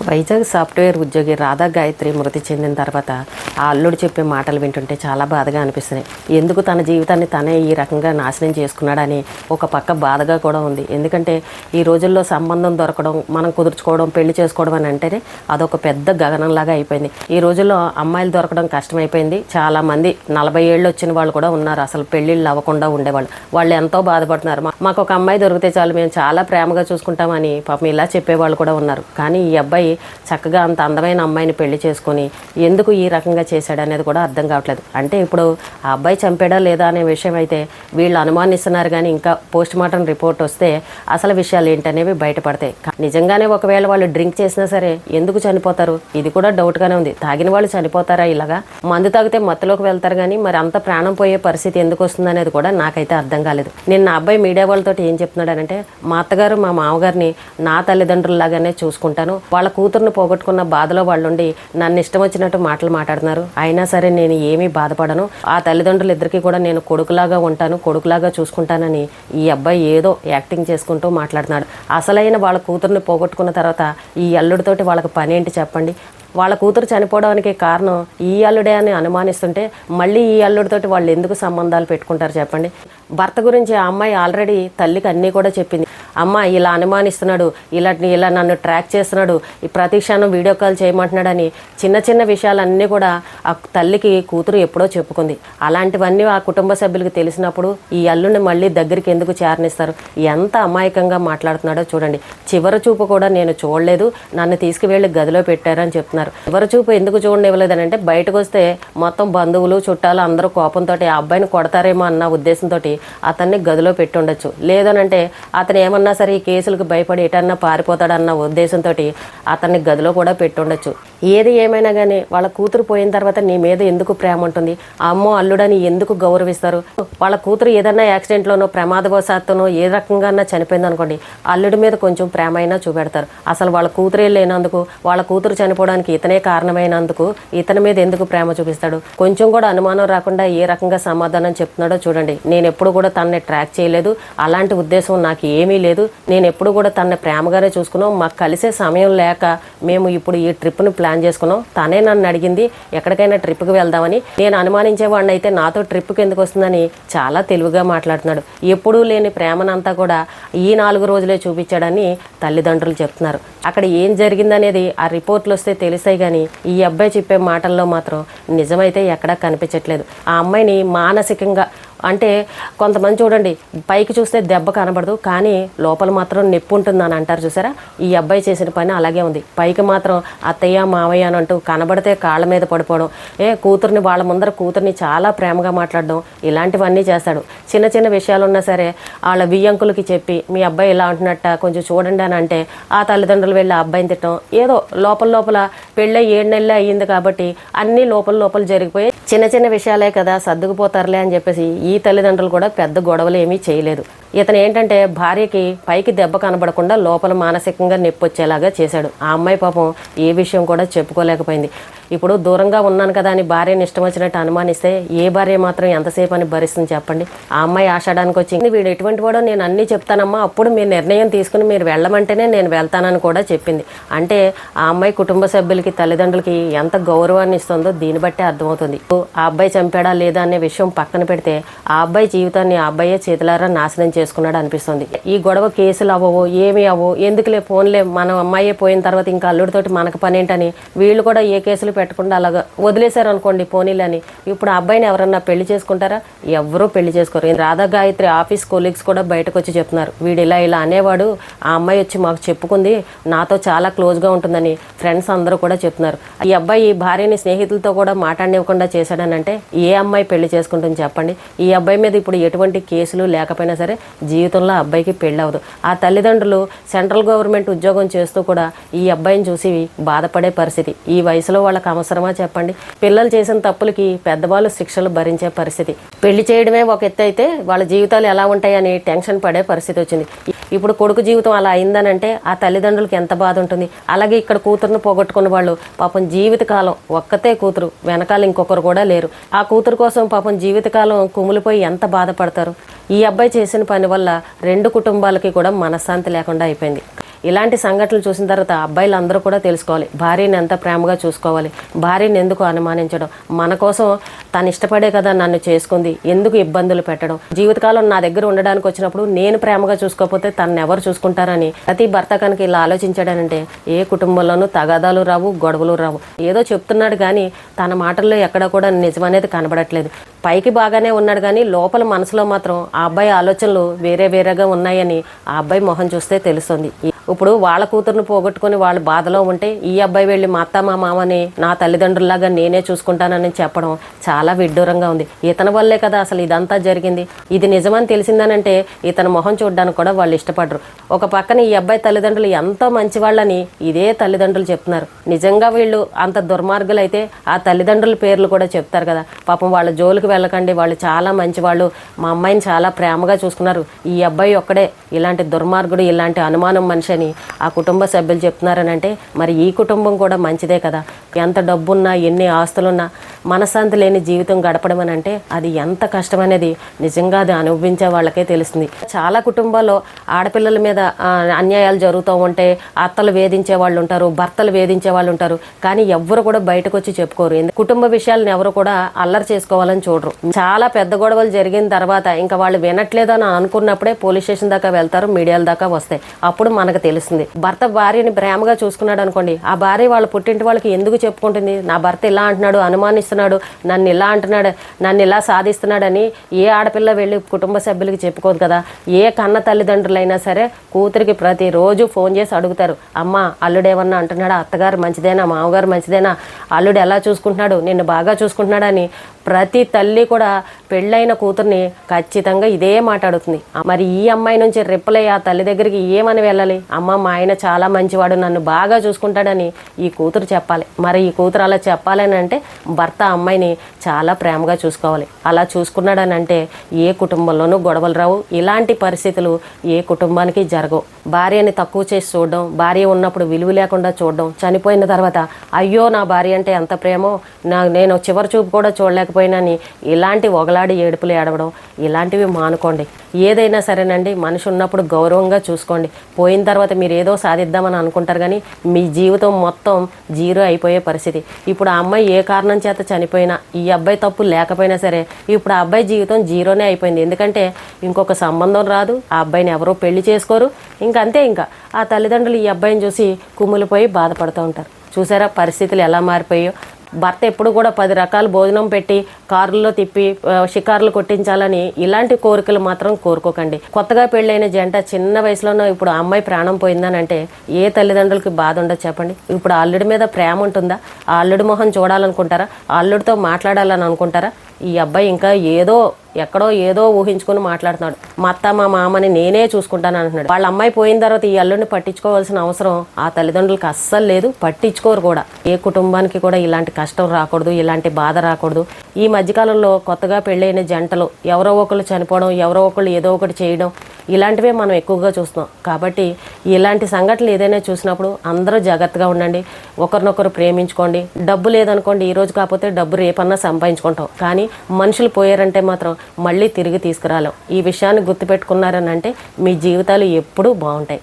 Vizag software ఉద్యోగి రాధా గాయత్రి మృతి చెందిన తర్వాత ఆ అల్లుడు చెప్పే మాటలు వింటుంటే చాలా బాధగా అనిపిస్తున్నాయి. ఎందుకు తన జీవితాన్ని తనే ఈ రకంగా నాశనం చేసుకున్నాడని ఒక పక్క బాధగా కూడా ఉంది. ఎందుకంటే ఈ రోజుల్లో సంబంధం దొరకడం, మనం కుదుర్చుకోవడం, పెళ్లి చేసుకోవడం అని అంటేనే అదొక పెద్ద గగనంలాగా అయిపోయింది. ఈ రోజుల్లో అమ్మాయిలు దొరకడం కష్టమైపోయింది. చాలామంది 40 ఏళ్ళు వచ్చిన వాళ్ళు కూడా ఉన్నారు, అసలు పెళ్ళిళ్ళు అవ్వకుండా ఉండేవాళ్ళు. వాళ్ళు ఎంతో బాధపడుతున్నారు. మాకు ఒక అమ్మాయి దొరికితే చాలు, మేము చాలా ప్రేమగా చూసుకుంటామని పాపం ఇలా చెప్పేవాళ్ళు కూడా ఉన్నారు. కానీ ఈ అబ్బాయి చక్కగా అంత అందమైన అమ్మాయిని పెళ్లి చేసుకుని ఎందుకు ఈ రకంగా చేశాడు అనేది కూడా అర్థం కావట్లేదు. అంటే ఇప్పుడు ఆ అబ్బాయి చంపాడా లేదా అనే విషయం అయితే వీళ్ళు అనుమానిస్తున్నారు. కానీ ఇంకా పోస్ట్ మార్టం రిపోర్ట్ వస్తే అసలు విషయాలు ఏంటనేవి బయటపడతాయి. నిజంగానే ఒకవేళ వాళ్ళు డ్రింక్ చేసినా సరే ఎందుకు చనిపోతారు? ఇది కూడా డౌట్గానే ఉంది. తాగిన వాళ్ళు చనిపోతారా ఇలాగా? మందు తాగితే మత్తులోకి వెళ్తారు, కానీ మరి అంత ప్రాణం పోయే పరిస్థితి ఎందుకు వస్తుంది అనేది కూడా నాకైతే అర్థం కాలేదు. నిన్న అబ్బాయి మీడియా వాళ్ళతో ఏం చెప్తున్నాడనంటే, మా అత్తగారు మా మామగారిని నా తల్లిదండ్రులలాగానే చూసుకుంటాను, వాళ్ళ కూతురును పోగొట్టుకున్న బాధలో వాళ్ళుండి నన్ను ఇష్టం వచ్చినట్టు మాటలు మాట్లాడుతున్నారు, అయినా సరే నేను ఏమీ బాధపడను, ఆ తల్లిదండ్రులు ఇద్దరికి కూడా నేను కొడుకులాగా ఉంటాను, కొడుకులాగా చూసుకుంటానని ఈ అబ్బాయి ఏదో యాక్టింగ్ చేసుకుంటూ మాట్లాడుతున్నాడు. అసలైన వాళ్ళ కూతురుని పోగొట్టుకున్న తర్వాత ఈ అల్లుడితోటి వాళ్ళకి పని ఏంటి చెప్పండి? వాళ్ళ కూతురు చనిపోవడానికి కారణం ఈ అల్లుడే అని అనుమానిస్తుంటే మళ్ళీ ఈ అల్లుడితోటి వాళ్ళు ఎందుకు సంబంధాలు పెట్టుకుంటారు చెప్పండి? భర్త గురించి ఆ అమ్మాయి ఆల్రెడీ తల్లికి అన్నీ కూడా చెప్పింది. అమ్మ ఇలా అనుమానిస్తున్నాడు, ఇలా నన్ను ట్రాక్ చేస్తున్నాడు, ఈ ప్రతి క్షణం వీడియో కాల్ చేయమంటున్నాడని చిన్న చిన్న విషయాలన్నీ కూడా ఆ తల్లికి కూతురు ఎప్పుడో చెప్పుకుంది. అలాంటివన్నీ ఆ కుటుంబ సభ్యులకు తెలిసినప్పుడు ఈ అల్లుడిని మళ్ళీ దగ్గరికి ఎందుకు చేరనిస్తారు? ఎంత అమాయకంగా మాట్లాడుతున్నాడో చూడండి. చివరి చూపు కూడా నేను చూడలేదు, నన్ను తీసుకువెళ్ళి గదిలో పెట్టారని చెప్తున్నారు. చివరి చూపు ఎందుకు చూడనివ్వలేదని అంటే, బయటకు వస్తే మొత్తం బంధువులు చుట్టాలు అందరూ కోపంతో ఆ అబ్బాయిని కొడతారేమో అన్న ఉద్దేశంతో అతన్ని గదిలో పెట్టి ఉండొచ్చు. లేదనంటే అతను ఏమన్నా సరే ఈ కేసులకు భయపడి ఎటన్నా పారిపోతాడన్న ఉద్దేశంతో అతన్ని గదిలో కూడా పెట్టి ఉండొచ్చు. ఏది ఏమైనా కానీ వాళ్ళ కూతురు పోయిన తర్వాత నీ మీద ఎందుకు ప్రేమ ఉంటుంది? అమ్మో అల్లుడని ఎందుకు గౌరవిస్తారు? వాళ్ళ కూతురు ఏదన్నా యాక్సిడెంట్లోనో ప్రమాదవశాత్తునో ఏ రకంగా చనిపోయింది అనుకోండి, అల్లుడి మీద కొంచెం ప్రేమ అయినా చూపెడతారు. అసలు వాళ్ళ కూతురే లేనందుకు, వాళ్ళ కూతురు చనిపోవడానికి ఇతనే కారణమైనందుకు ఇతని మీద ఎందుకు ప్రేమ చూపిస్తాడు? కొంచెం కూడా అనుమానం రాకుండా ఏ రకంగా సమాధానం చెప్తున్నాడో చూడండి. నేను ఎప్పుడు కూడా తనని ట్రాక్ చేయలేదు, అలాంటి ఉద్దేశం నాకు ఏమీ లేదు, నేను ఎప్పుడు కూడా తనని ప్రేమగానే చూసుకున్నాం, మాకు కలిసే సమయం లేక మేము ఇప్పుడు ఈ ట్రిప్ను ప్లాన్ చేసుకున్నాం, తనే నన్ను అడిగింది ఎక్కడికైనా ట్రిప్కి వెళ్దామని, నేను అనుమానించేవాడిని అయితే నాతో ట్రిప్కి ఎందుకు వస్తుందని చాలా తెలివిగా మాట్లాడుతున్నాడు. ఎప్పుడూ లేని ప్రేమనంతా కూడా ఈ 4 రోజులే చూపించాడని తల్లిదండ్రులు చెప్తున్నారు. అక్కడ ఏం జరిగిందనేది ఆ రిపోర్ట్లు వస్తే తెలిసాయి, కానీ ఈ అబ్బాయి చెప్పే మాటల్లో మాత్రం నిజమైతే ఎక్కడా కనిపించట్లేదు. ఆ అమ్మాయిని మానసికంగా అంటే కొంతమంది చూడండి పైకి చూస్తే దెబ్బ కనబడదు, కానీ లోపల మాత్రం నొప్పి ఉంటుందని అంటారు చూసారా? ఈ అబ్బాయి చేసిన పని అలాగే ఉంది. పైకి మాత్రం అత్తయ్య మావయ్య అని అంటూ కనబడితే కాళ్ళ మీద పడిపోవడం, కూతుర్ని వాళ్ళ ముందర కూతుర్ని చాలా ప్రేమగా మాట్లాడడం, ఇలాంటివన్నీ చేస్తాడు. చిన్న చిన్న విషయాలు ఉన్నా సరే వాళ్ళ వియ్యంకులకి చెప్పి మీ అబ్బాయి ఇలా అంటున్నట్ట కొంచెం చూడండి అని అంటే ఆ తల్లిదండ్రులు వెళ్ళి ఆ అబ్బాయిని తిట్టడం, ఏదో లోపల పెళ్ళై 7 నెలలే అయ్యింది కాబట్టి అన్నీ లోపల జరిగిపోయి చిన్న చిన్న విషయాలే కదా సర్దుకుపోతారులే అని చెప్పేసి ఈ తల్లిదండ్రులు కూడా పెద్ద గొడవలు ఏమీ చేయలేదు. ఇతను ఏంటంటే భార్యకి పైకి దెబ్బ కనబడకుండా లోపల మానసికంగా నొప్పి వచ్చేలాగా చేశాడు. ఆ అమ్మాయి పాపం ఏ విషయం కూడా చెప్పుకోలేకపోయింది. ఇప్పుడు దూరంగా ఉన్నాను కదా అని భార్యని ఇష్టం వచ్చినట్టు అనుమానిస్తే ఏ భార్య మాత్రం ఎంతసేపు అని భరిస్తుంది చెప్పండి? ఆ అమ్మాయి ఆషాడానికి వచ్చింది, వీడు ఎటువంటి వాడో నేను అన్నీ చెప్తానమ్మా, అప్పుడు మీరు నిర్ణయం తీసుకుని మీరు వెళ్ళమంటేనే నేను వెళ్తానని కూడా చెప్పింది. అంటే ఆ అమ్మాయి కుటుంబ సభ్యులకి తల్లిదండ్రులకి ఎంత గౌరవాన్ని ఇస్తుందో దీన్ని బట్టే అర్థమవుతుంది. ఆ అబ్బాయి చంపాడా లేదా అనే విషయం పక్కన పెడితే ఆ అబ్బాయి జీవితాన్ని ఆ అబ్బాయే చేతులారా నాశనం చేసుకున్నాడు అనిపిస్తుంది. ఈ గొడవ కేసులు అవ్వవు, ఏమి అవ్వవు, ఎందుకులే ఫోన్లే, మన అమ్మాయి పోయిన తర్వాత ఇంకా అల్లుడితోటి మనకు పని ఏంటని వీళ్ళు కూడా ఏ కేసులు పెట్టకుండా అలాగా వదిలేశారు అనుకోండి పోనీలని. ఇప్పుడు ఆ అబ్బాయిని ఎవరన్నా పెళ్లి చేసుకుంటారా? ఎవరూ పెళ్లి చేసుకోరు. రాధా గాయత్రి ఆఫీస్ కొలీగ్స్ కూడా బయటకు వచ్చి చెప్తున్నారు, వీడు ఇలా అనేవాడు, ఆ అమ్మాయి వచ్చి మాకు చెప్పుకుంది, నాతో చాలా క్లోజ్గా ఉంటుందని ఫ్రెండ్స్ అందరూ కూడా చెప్తున్నారు. ఈ అబ్బాయి భార్యని స్నేహితులతో కూడా మాట్లాడనివ్వకుండా చేశాడనంటే ఏ అమ్మాయి పెళ్లి చేసుకుంటుంది చెప్పండి? ఈ అబ్బాయి మీద ఇప్పుడు ఎటువంటి కేసులు లేకపోయినా సరే జీవితంలో అబ్బాయికి పెళ్ళి అవ్వదు. ఆ తల్లిదండ్రులు సెంట్రల్ గవర్నమెంట్ ఉద్యోగం చేస్తూ కూడా ఈ అబ్బాయిని చూసి బాధపడే పరిస్థితి. ఈ వయసులో వాళ్ళకి అవసరమా చెప్పండి? పిల్లలు చేసిన తప్పులకి పెద్దవాళ్ళు శిక్షలు భరించే పరిస్థితి. పెళ్లి చేయడమే ఒక ఎత్తు అయితే వాళ్ళ జీవితాలు ఎలా ఉంటాయని టెన్షన్ పడే పరిస్థితి వచ్చింది. ఇప్పుడు కొడుకు జీవితం అలా అయిందనంటే ఆ తల్లిదండ్రులకి ఎంత బాధ ఉంటుంది? అలాగే ఇక్కడ కూతురును పోగొట్టుకున్న వాళ్ళు పాపం జీవితకాలం ఒక్కతే కూతురు, వెనకాల ఇంకొకరు కూడా లేరు. ఆ కూతురు కోసం పాపం జీవితకాలం కుమిలిపోయి ఎంత బాధపడతారు? ఈ అబ్బాయి చేసిన పని వల్ల 2 కుటుంబాలకి కూడా మనశ్శాంతి లేకుండా అయిపోయింది. ఇలాంటి సంఘటనలు చూసిన తర్వాత అబ్బాయిలు అందరూ కూడా తెలుసుకోవాలి, భార్యని ఎంత ప్రేమగా చూసుకోవాలి, భార్యని ఎందుకు అనుమానించడం, మన కోసం తను ఇష్టపడే కదా నన్ను చేసుకుంది, ఎందుకు ఇబ్బందులు పెట్టడం, జీవితకాలం నా దగ్గర ఉండడానికి వచ్చినప్పుడు నేను ప్రేమగా చూసుకోకపోతే తను ఎవరు చూసుకుంటారని ప్రతి భర్త కనుక ఇలా ఆలోచించాడనంటే ఏ కుటుంబంలోనూ తగాదాలు రావు, గొడవలు రావు. ఏదో చెప్తున్నాడు కానీ తన మాటల్లో ఎక్కడ కూడా నిజం అనేది కనబడట్లేదు. పైకి బాగానే ఉన్నాడు కానీ లోపల మనసులో మాత్రం ఆ అబ్బాయి ఆలోచనలు వేరేగా ఉన్నాయని ఆ అబ్బాయి మొహం చూస్తే తెలుస్తుంది. ఇప్పుడు వాళ్ళ కూతురుని పోగొట్టుకుని వాళ్ళు బాధలో ఉంటే ఈ అబ్బాయి వెళ్ళి మా అత్త మా మామని నా తల్లిదండ్రుల్లాగా నేనే చూసుకుంటానని చెప్పడం చాలా విడ్డూరంగా ఉంది. ఇతని వల్లే కదా అసలు ఇదంతా జరిగింది. ఇది నిజమని తెలిసిందనంటే ఇతని మొహం చూడడానికి కూడా వాళ్ళు ఇష్టపడరు. ఒక పక్కన ఈ అబ్బాయి తల్లిదండ్రులు ఎంతో మంచి వాళ్ళని ఇదే తల్లిదండ్రులు చెప్తున్నారు. నిజంగా వీళ్ళు అంత దుర్మార్గులు అయితే ఆ తల్లిదండ్రుల పేర్లు కూడా చెప్తారు కదా. పాపం వాళ్ళ జోలికి వెళ్ళకండి, వాళ్ళు చాలా మంచి వాళ్ళు, మా అమ్మాయిని చాలా ప్రేమగా చూసుకున్నారు, ఈ అబ్బాయి ఒక్కడే ఇలాంటి దుర్మార్గుడు, ఇలాంటి అనుమానం మనిషి అని ఆ కుటుంబ సభ్యులు చెప్తున్నారనంటే మరి ఈ కుటుంబం కూడా మంచిదే కదా. ఎంత డబ్బున్నా ఎన్ని ఆస్తులున్నా మనశ్శాంతి లేని జీవితం గడపడం అని అంటే అది ఎంత కష్టం అనేది నిజంగా అది అనుభవించే వాళ్ళకే తెలుస్తుంది. చాలా కుటుంబాల్లో ఆడపిల్లల మీద అన్యాయాలు జరుగుతూ ఉంటే అత్తలు వేధించే వాళ్ళు ఉంటారు, భర్తలు వేధించే వాళ్ళు ఉంటారు, కానీ ఎవ్వరు కూడా బయటకు వచ్చి చెప్పుకోరు. కుటుంబ విషయాలను ఎవరు కూడా అల్లరి చేసుకోవాలని చూడరు. చాలా పెద్ద గొడవలు జరిగిన తర్వాత ఇంకా వాళ్ళు వినట్లేదని అనుకున్నప్పుడే పోలీస్ స్టేషన్ దాకా వెళ్తారు, మీడియాల దాకా వస్తాయి. అప్పుడు మనకు తెలుస్తుంది. భర్త భార్యని ప్రేమగా చూసుకున్నాడు అనుకోండి, ఆ భార్య వాళ్ళ పుట్టింటి వాళ్ళకి ఎందుకు చెప్పుకుంటుంది, నా భర్త ఇలా అంటున్నాడు, అనుమానిస్తున్నాడు, నన్ను ఇలా అంటున్నాడు, నన్ను ఇలా సాధిస్తున్నాడని ఏ ఆడపిల్ల వెళ్ళి కుటుంబ సభ్యులకి చెప్పుకోదు కదా. ఏ కన్న తల్లిదండ్రులైనా సరే కూతురికి ప్రతిరోజు ఫోన్ చేసి అడుగుతారు, అమ్మ అల్లుడేమన్నా అంటున్నాడా, అత్తగారు మంచిదేనా, మామగారు మంచిదేనా, అల్లుడు ఎలా చూసుకుంటున్నాడు, నిన్ను బాగా చూసుకుంటున్నాడని ప్రతి తల్లి కూడా పెళ్ళైన కూతుర్ని ఖచ్చితంగా ఇదే మాట్లాడుతుంది. మరి ఈ అమ్మాయి నుంచి రిప్లై ఆ తల్లి దగ్గరికి ఏమని వెళ్ళాలి, అమ్మ మా ఆయన చాలా మంచివాడు, నన్ను బాగా చూసుకుంటాడని ఈ కూతురు చెప్పాలి. మరి ఈ కూతురు అలా చెప్పాలని అంటే భర్త అమ్మాయిని చాలా ప్రేమగా చూసుకోవాలి. అలా చూసుకున్నాడని అంటే ఏ కుటుంబంలోనూ గొడవలు రావు, ఇలాంటి పరిస్థితులు ఏ కుటుంబానికి జరగవు. భార్యని తక్కువ చేసి చూడడం, భార్య ఉన్నప్పుడు విలువ లేకుండా చూడడం, చనిపోయిన తర్వాత అయ్యో నా భార్య అంటే ఎంత ప్రేమో, నేను చివరి చూపు కూడా చూడలేకపోయినని ఇలాంటి ఒగలాడి ఏడుపులు ఏడవడం ఇలాంటివి మానుకోండి. ఏదైనా సరేనండి, మనిషి ఉన్నప్పుడు గౌరవంగా చూసుకోండి. పోయిన తర్వాత మీరు ఏదో సాధిద్దామని అనుకుంటారు కానీ మీ జీవితం మొత్తం జీరో అయిపోయే పరిస్థితి. ఇప్పుడు ఆ అమ్మాయి ఏ కారణం చేత చనిపోయినా, ఈ అబ్బాయి తప్పు లేకపోయినా సరే ఇప్పుడు ఆ అబ్బాయి జీవితం జీరోనే అయిపోయింది. ఎందుకంటే ఇంకొక సంబంధం రాదు, ఆ అబ్బాయిని ఎవరో పెళ్లి చేసుకోరు, ఇంకంతే. ఇంకా ఆ తల్లిదండ్రులు ఈ అబ్బాయిని చూసి కుమ్ములిపోయి బాధపడుతూ ఉంటారు. చూసారా పరిస్థితులు ఎలా మారిపోయాయో. భర్త ఎప్పుడు కూడా 10 రకాల భోజనం పెట్టి కారుల్లో తిప్పి షికారులు కొట్టించాలని ఇలాంటి కోరికలు మాత్రం కోరుకోకండి. కొత్తగా పెళ్ళైన జంట చిన్న వయసులోనో ఇప్పుడు ఆ అమ్మాయి ప్రాణం పోయిందని అంటే ఏ తల్లిదండ్రులకి బాధ ఉండదు చెప్పండి. ఇప్పుడు అల్లుడి మీద ప్రేమ ఉంటుందా? ఆ అల్లుడి మొహం చూడాలనుకుంటారా? అల్లుడితో మాట్లాడాలని అనుకుంటారా? ఈ అబ్బాయి ఇంకా ఎక్కడో ఏదో ఊహించుకుని మాట్లాడుతున్నాడు. మా అత్త మా మామని నేనే చూసుకుంటాను అంటున్నాడు. వాళ్ళ అమ్మాయి పోయిన తర్వాత ఈ అల్లుడిని పట్టించుకోవాల్సిన అవసరం ఆ తల్లిదండ్రులకు అస్సలు లేదు, పట్టించుకోరు కూడా. ఏ కుటుంబానికి కూడా ఇలాంటి కష్టం రాకూడదు, ఇలాంటి బాధ రాకూడదు. ఈ మధ్యకాలంలో కొత్తగా పెళ్ళైన జంటలు ఎవరో ఒకళ్ళు చనిపోవడం, ఎవరో ఒకళ్ళు ఏదో ఒకటి చేయడం ఇలాంటివే మనం ఎక్కువగా చూస్తున్నాం. కాబట్టి ఇలాంటి సంఘటనలు ఏదైనా చూసినప్పుడు అందరూ జాగ్రత్తగా ఉండండి, ఒకరినొకరు ప్రేమించుకోండి. డబ్బు లేదనుకోండి, ఈ రోజు కాకపోతే డబ్బు రేపన్నా సంపాదించుకుంటాం, కానీ మనుషులు పోయారంటే మాత్రం మళ్ళీ తిరిగి తీసుకురాలేం. ఈ విషయాన్ని గుర్తుపెట్టుకున్నారని అంటే మీ జీవితాలు ఎప్పుడూ బాగుంటాయి.